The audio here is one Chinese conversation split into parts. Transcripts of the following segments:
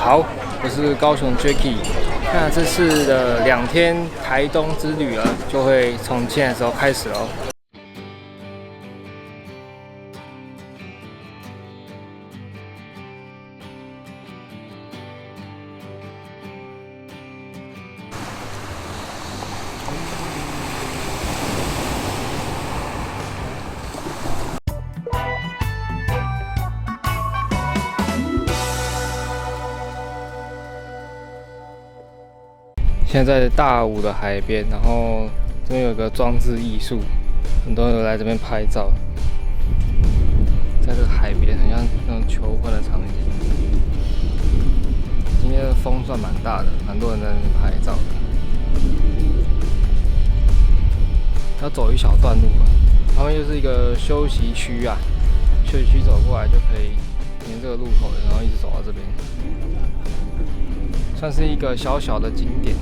好，我是高雄 Jacky。那这次的2天台东之旅呢，就会从现在的时候开始喽。现在在大武的海边，然后这边有个装置艺术，很多人来这边拍照。在这个海边，很像那种求婚的场景。今天的风算蛮大的，蛮多人在那边拍照的。要走一小段路了，旁边就是一个休息区啊，休息区走过来就可以沿这个路口，然后一直走到这边，算是一个小小的景点。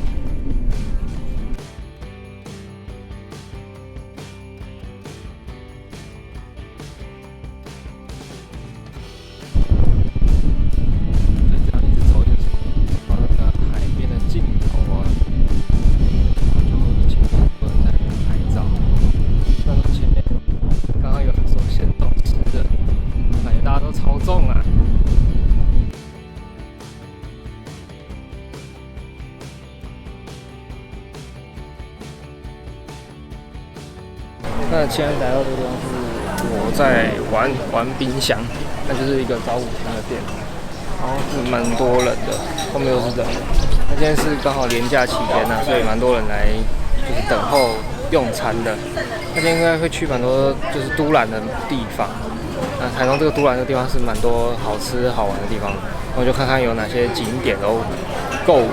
那现在来到这个地方是我在玩冰箱，那就是一个早午餐的店，然后是蛮多人的，后面都是人。那今天是刚好连假期间呢，所以蛮多人来就是等候用餐的。那今天应该会去蛮多就是都兰的地方。那台东这个都兰的地方是蛮多好吃好玩的地方，然后就看看有哪些景点都购物。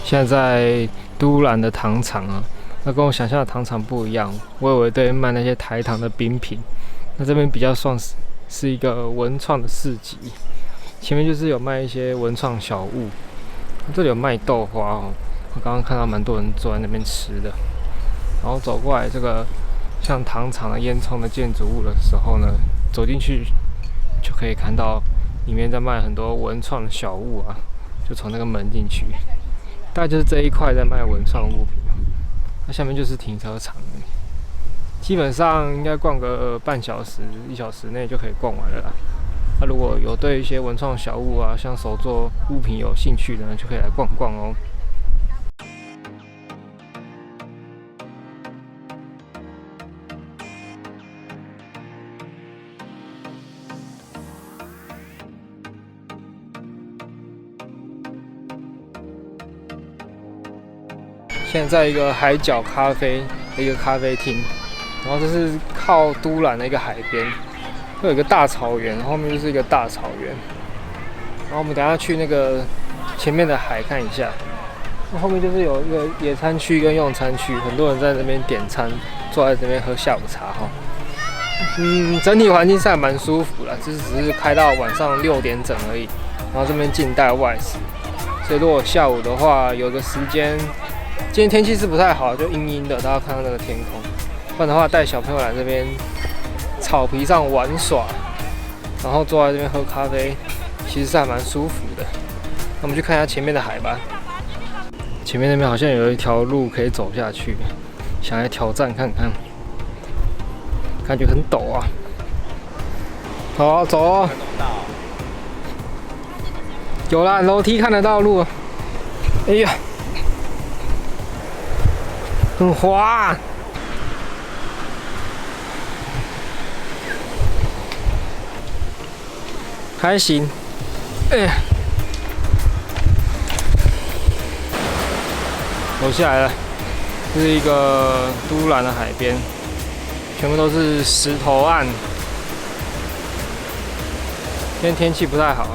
现在在都兰的糖厂啊，那跟我想象的糖厂不一样。我以为这边卖那些台糖的冰品，那这边比较算是一个文创的市集。前面就是有卖一些文创小物，这里有卖豆花哦。我刚刚看到蛮多人坐在那边吃的。然后走过来这个像糖厂的烟囱的建筑物的时候呢，走进去就可以看到里面在卖很多文创的小物啊，就从那个门进去。大概就是这一块在卖文创物品，那下面就是停车场，基本上应该逛个半小时、1小时内就可以逛完了啦。那如果有对一些文创小物啊，像手作物品有兴趣的呢，就可以来逛逛哦。现在在一个海角咖啡的一个咖啡厅，然后这是靠都兰的一个海边，会有一个大草原，后面就是一个大草原。然后我们等一下去那个前面的海看一下，那后面就是有一个野餐区跟用餐区，很多人在那边点餐，坐在这边喝下午茶哈。整体环境上蛮舒服的，只是开到晚上6点整而已。然后这边近代外食，所以如果下午的话有个时间。今天天气是不太好，就阴阴的，大家看到那个天空。不然的话，带小朋友来这边草皮上玩耍，然后坐在这边喝咖啡，其实是还蛮舒服的。那我们去看一下前面的海吧。前面那边好像有一条路可以走下去，想来挑战看看，感觉很陡啊。好，走哦。有啦，楼梯看得到路。哎呀！很滑，还行。走下来了，这是一个都兰的海边，全部都是石头岸。今天天气不太好。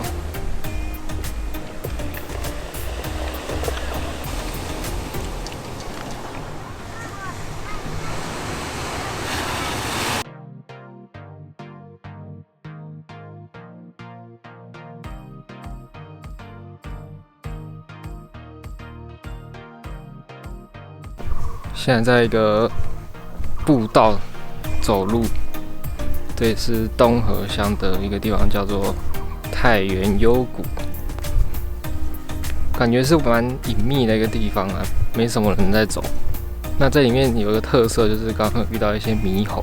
现在在一个步道走路，这也是东河乡的一个地方，叫做太原幽谷。感觉是蛮隐秘的一个地方啊，没什么人在走。那这里面有一个特色，就是刚刚遇到一些猕猴，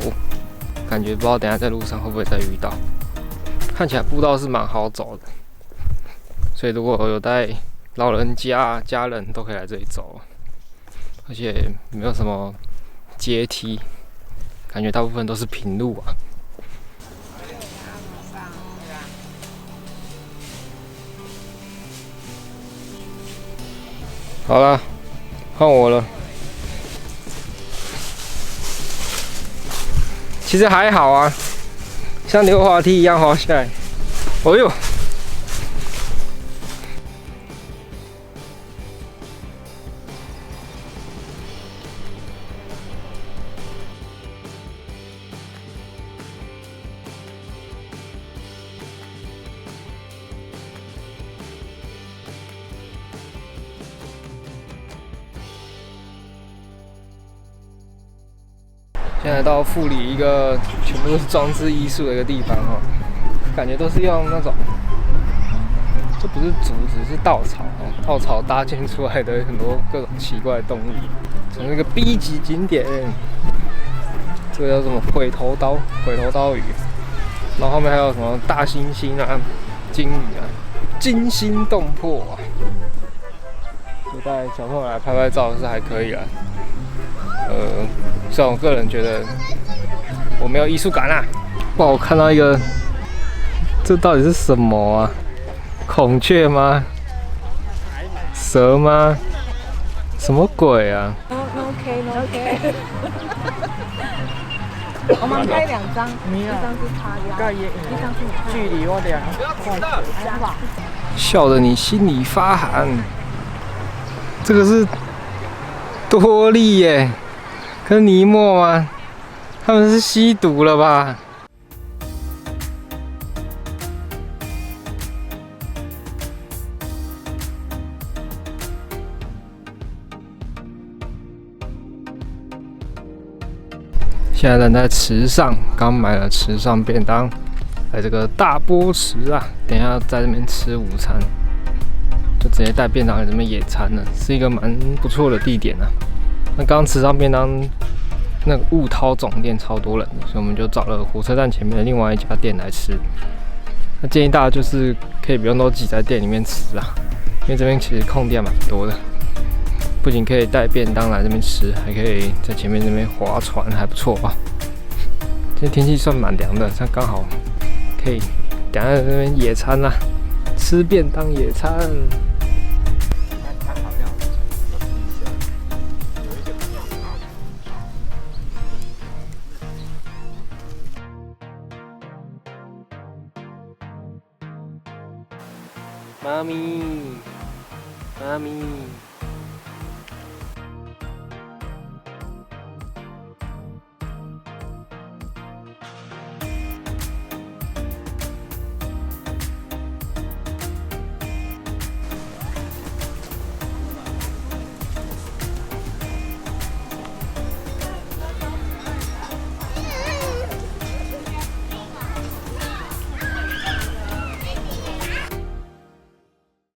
感觉不知道等一下在路上会不会再遇到。看起来步道是蛮好走的，所以如果有带老人家、家人都可以来这里走，而且没有什么阶梯，感觉大部分都是平路啊。好啦，换我了。其实还好啊，像溜滑梯一样滑下来。哦呦！现在到富里一个全部都是装置艺术的一个地方哦，感觉都是用那种，这不是竹子，是稻草哦，稻草搭建出来的很多各种奇怪的动物，从那个 B 级景点，这个叫什么鬼头刀鱼，然后后面还有什么大猩猩啊、鲸鱼啊，惊心动魄啊，就带小朋友来拍拍照是还可以啦。虽然我个人觉得我没有艺术感啦。哇，我看到一个，这到底是什么啊？孔雀吗？蛇吗？什么鬼啊 ？OK。我们拍2张，一张是他的，一张是你。距离我2。笑得你心里发寒。这个是多利耶。跟尼莫吗？他们是吸毒了吧？现在人在池上，刚买了池上便当，在这个大波池啊，等一下在这边吃午餐，就直接带便当来这边野餐了，是一个蛮不错的地点啊。那刚刚池上便当那个雾涛总店超多人的，所以我们就找了火车站前面的另外一家店来吃。那建议大家就是可以不用都挤在店里面吃啦，因为这边其实空店蛮多的，不仅可以带便当来这边吃，还可以在前面这边划船，还不错吧。今天天气算蛮凉的，像刚好可以等下在这边野餐啦，吃便当野餐。妈咪，妈咪。